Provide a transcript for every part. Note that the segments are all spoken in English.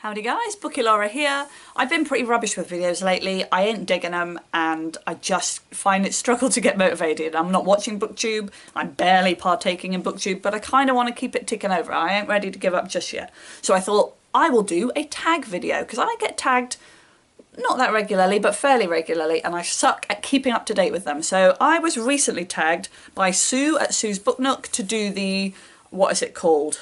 Howdy guys, Bookie Laura here. I've been pretty rubbish with videos lately. I ain't digging them and I just find it struggle to get motivated. I'm not watching BookTube, I'm barely partaking in BookTube, but I kind of want to keep it ticking over. I ain't ready to give up just yet. So I thought I will do a tag video because I get tagged not that regularly, but fairly regularly, and I suck at keeping up to date with them. So I was recently tagged by Sue at Sue's Book Nook to do the, what is it called?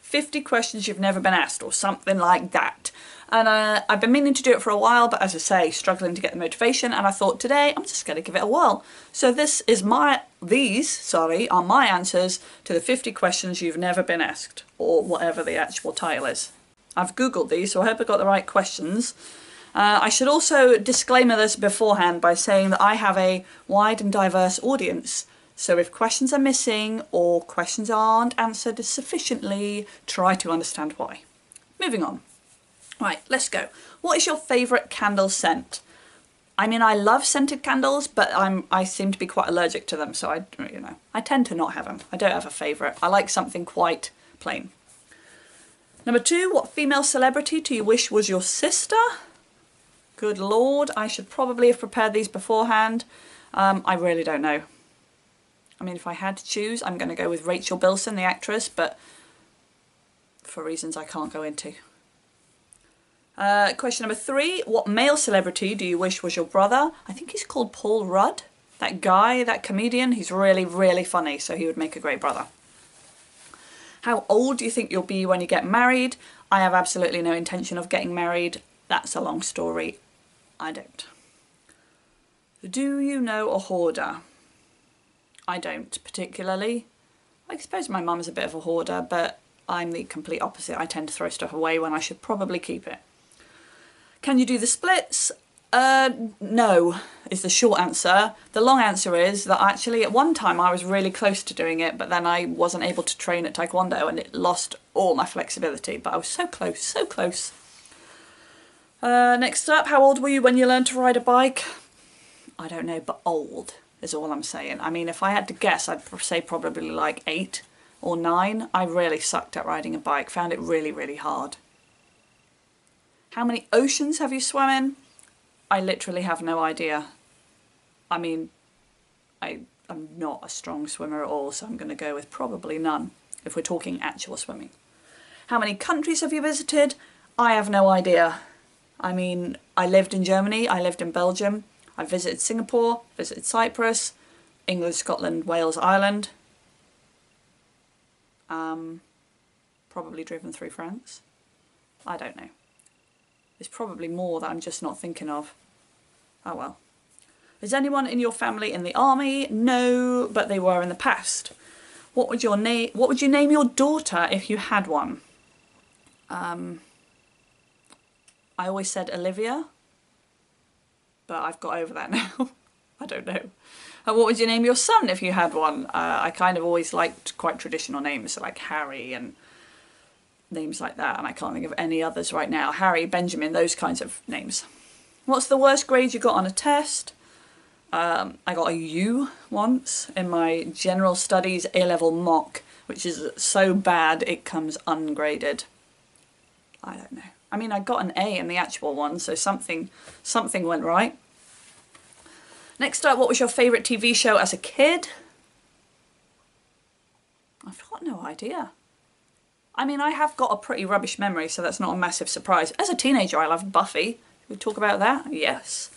50 questions you've never been asked or something like that. And I've been meaning to do it for a while, but as I say, struggling to get the motivation, and I thought today I'm just going to give it a whirl. So these are my answers to the 50 questions you've never been asked, or whatever the actual title is. I've googled these, so I hope I got the right questions. I should also disclaimer this beforehand by saying that I have a wide and diverse audience. So if questions are missing or questions aren't answered sufficiently, try to understand why. Moving on. Right, let's go. What is your favourite candle scent? I mean, I love scented candles, but I seem to be quite allergic to them, so I tend to not have them. I don't have a favourite. I like something quite plain. Number 2, what female celebrity do you wish was your sister? Good Lord, I should probably have prepared these beforehand. I really don't know. I mean, if I had to choose, I'm going to go with Rachel Bilson, the actress, but for reasons I can't go into. Question number 3, what male celebrity do you wish was your brother? I think he's called Paul Rudd. That guy, that comedian, he's really, really funny, so he would make a great brother. How old do you think you'll be when you get married? I have absolutely no intention of getting married. That's a long story. I don't. Do you know a hoarder? I don't particularly. I suppose my mum's a bit of a hoarder, but I'm the complete opposite. I tend to throw stuff away when I should probably keep it. Can you do the splits? No, is the short answer. The long answer is that actually at one time I was really close to doing it, but then I wasn't able to train at Taekwondo and it lost all my flexibility, but I was so close, so close. Next up, how old were you when you learned to ride a bike? I don't know, but old is all I'm saying. I mean, if I had to guess, I'd say probably like 8 or 9. I really sucked at riding a bike, found it really, really hard. How many oceans have you swum in? I literally have no idea. I mean, I'm not a strong swimmer at all, so I'm going to go with probably none, if we're talking actual swimming. How many countries have you visited? I have no idea. I mean, I lived in Germany, I lived in Belgium, I visited Singapore, visited Cyprus, England, Scotland, Wales, Ireland. Probably driven through France. I don't know. There's probably more that I'm just not thinking of. Oh well. Is anyone in your family in the army? No, but they were in the past. What would you name your daughter if you had one? I always said Olivia, but I've got over that now. I don't know. What would you name your son if you had one? I kind of always liked quite traditional names, so like Harry and names like that, and I can't think of any others right now. Harry, Benjamin, those kinds of names. What's the worst grade you got on a test? I got a U once in my general studies A-level mock, which is so bad it comes ungraded. I don't know. I mean, I got an A in the actual one, so something went right. Next up, what was your favourite TV show as a kid? I've got no idea. I mean, I have got a pretty rubbish memory, so that's not a massive surprise. As a teenager, I loved Buffy. Did we talk about that? Yes.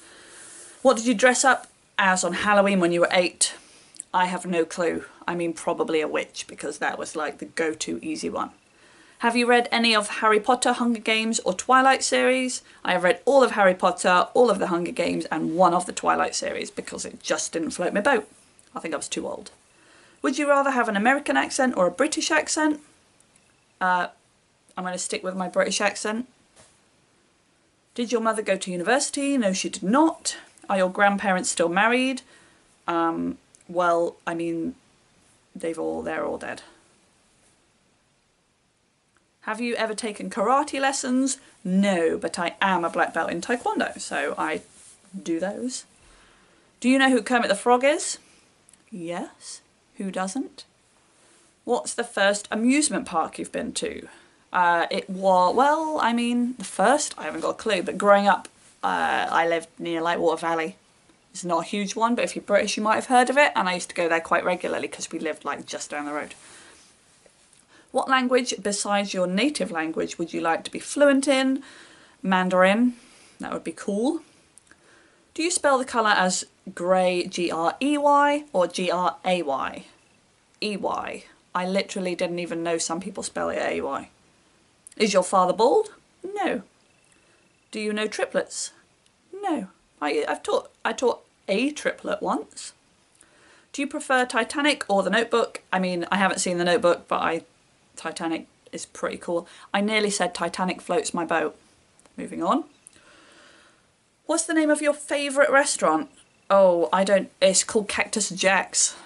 What did you dress up as on Halloween when you were 8? I have no clue. I mean, probably a witch, because that was like the go-to easy one. Have you read any of Harry Potter, Hunger Games or Twilight series? I have read all of Harry Potter, all of the Hunger Games and one of the Twilight series because it just didn't float my boat. I think I was too old. Would you rather have an American accent or a British accent? I'm going to stick with my British accent. Did your mother go to university? No, she did not. Are your grandparents still married? Well, I mean, they're all dead. Have you ever taken karate lessons? No, but I am a black belt in Taekwondo, so I do those. Do you know who Kermit the Frog is? Yes. Who doesn't? What's the first amusement park you've been to? It was, well, I mean, the first, I haven't got a clue, but growing up, I lived near Lightwater Valley. It's not a huge one, but if you're British, you might have heard of it, and I used to go there quite regularly because we lived like just down the road. What language besides your native language would you like to be fluent in? Mandarin, that would be cool. Do you spell the colour as grey, G-R-E-Y, or G-R-A-Y? E-Y. I literally didn't even know some people spell it A-Y. Is your father bald? No. Do you know triplets? No. I taught a triplet once. Do you prefer Titanic or The Notebook? I mean, I haven't seen The Notebook, but Titanic is pretty cool. I nearly said Titanic floats my boat. Moving on. What's the name of your favourite restaurant? Oh, it's called Cactus Jack's.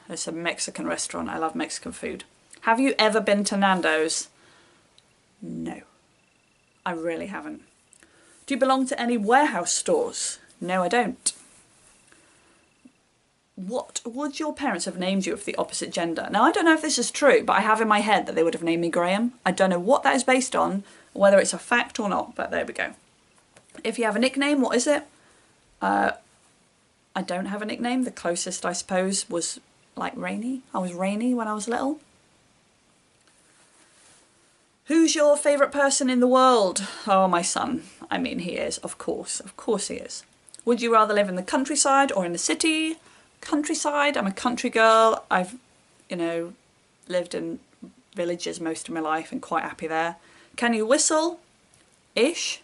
It's a Mexican restaurant. I love Mexican food. Have you ever been to Nando's? No. I really haven't. Do you belong to any warehouse stores? No, I don't. What would your parents have named you if the opposite gender? Now, I don't know if this is true, but I have in my head that they would have named me Graham. I don't know what that is based on, whether it's a fact or not, but there we go. If you have a nickname, what is it? I don't have a nickname. The closest, I suppose, was like Rainy. I was Rainy when I was little. Who's your favourite person in the world? Oh, my son. I mean, he is, of course. Of course he is. Would you rather live in the countryside or in the city? Countryside. I'm a country girl. I've, lived in villages most of my life and quite happy there. Can you whistle? Ish.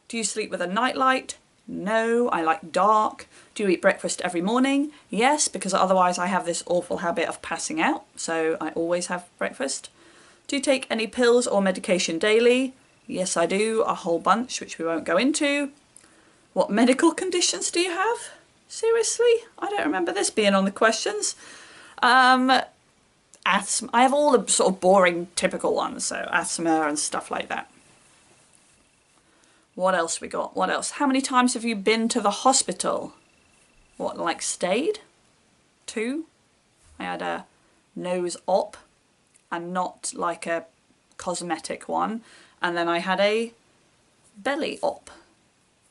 Do you sleep with a nightlight? No, I like dark. Do you eat breakfast every morning? Yes, because otherwise I have this awful habit of passing out, so I always have breakfast. Do you take any pills or medication daily? Yes, I do, a whole bunch, which we won't go into. What medical conditions do you have? Seriously? I don't remember this being on the questions. Asthma. I have all the sort of boring, typical ones, so asthma and stuff like that. What else we got? What else? How many times have you been to the hospital? What, like stayed? 2? I had a nose op and not like a cosmetic one. And then I had a belly op.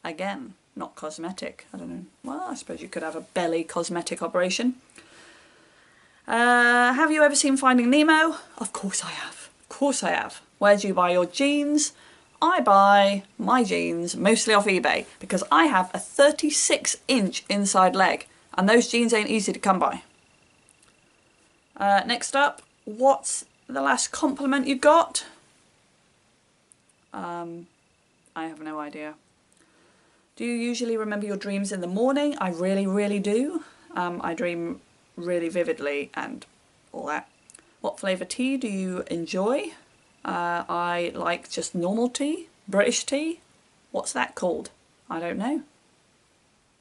Again, not cosmetic. I don't know. Well, I suppose you could have a belly cosmetic operation. Have you ever seen Finding Nemo? Of course I have. Of course I have. Where do you buy your jeans? I buy my jeans mostly off eBay because I have a 36-inch inside leg and those jeans ain't easy to come by. Next up, what's the last compliment you got? I have no idea. Do you usually remember your dreams in the morning? I really, really do. I dream really vividly and all that. What flavour tea do you enjoy? I like just normal tea, British tea. What's that called? I don't know.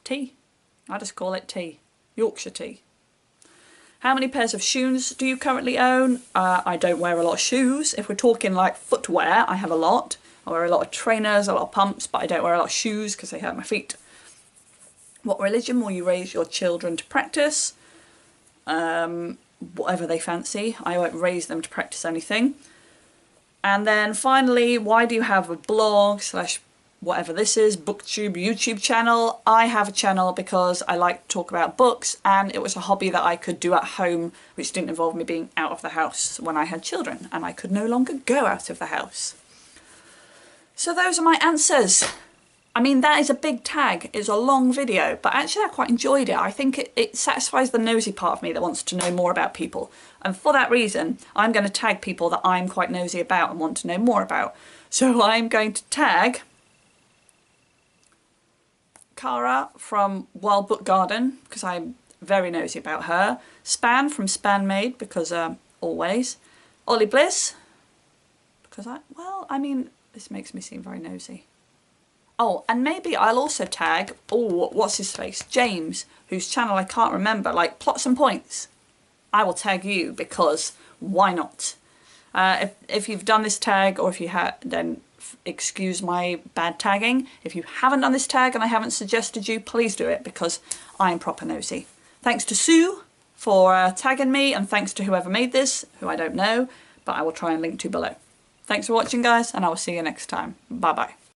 Tea. I just call it tea. Yorkshire tea. How many pairs of shoes do you currently own? I don't wear a lot of shoes. If we're talking like footwear, I have a lot. I wear a lot of trainers, a lot of pumps, but I don't wear a lot of shoes because they hurt my feet. What religion will you raise your children to practice? Whatever they fancy. I won't raise them to practice anything. And then finally, why do you have a blog / whatever this is, booktube, YouTube channel? I have a channel because I like to talk about books and it was a hobby that I could do at home which didn't involve me being out of the house when I had children and I could no longer go out of the house. So those are my answers. I mean, that is a big tag. It's a long video, but actually I quite enjoyed it. I think it satisfies the nosy part of me that wants to know more about people. And for that reason, I'm going to tag people that I'm quite nosy about and want to know more about. So I'm going to tag Cara from Wild Book Garden, because I'm very nosy about her. Span from Spanmade, because always. Ollie Bliss, because this makes me seem very nosy. Oh, and maybe I'll also tag, what's his face? James, whose channel I can't remember, like Plots and Points. I will tag you because why not? If you've done this tag or if you have, then excuse my bad tagging. If you haven't done this tag and I haven't suggested you, please do it because I am proper nosy. Thanks to Sue for tagging me and thanks to whoever made this, who I don't know, but I will try and link to below. Thanks for watching, guys, and I will see you next time. Bye bye.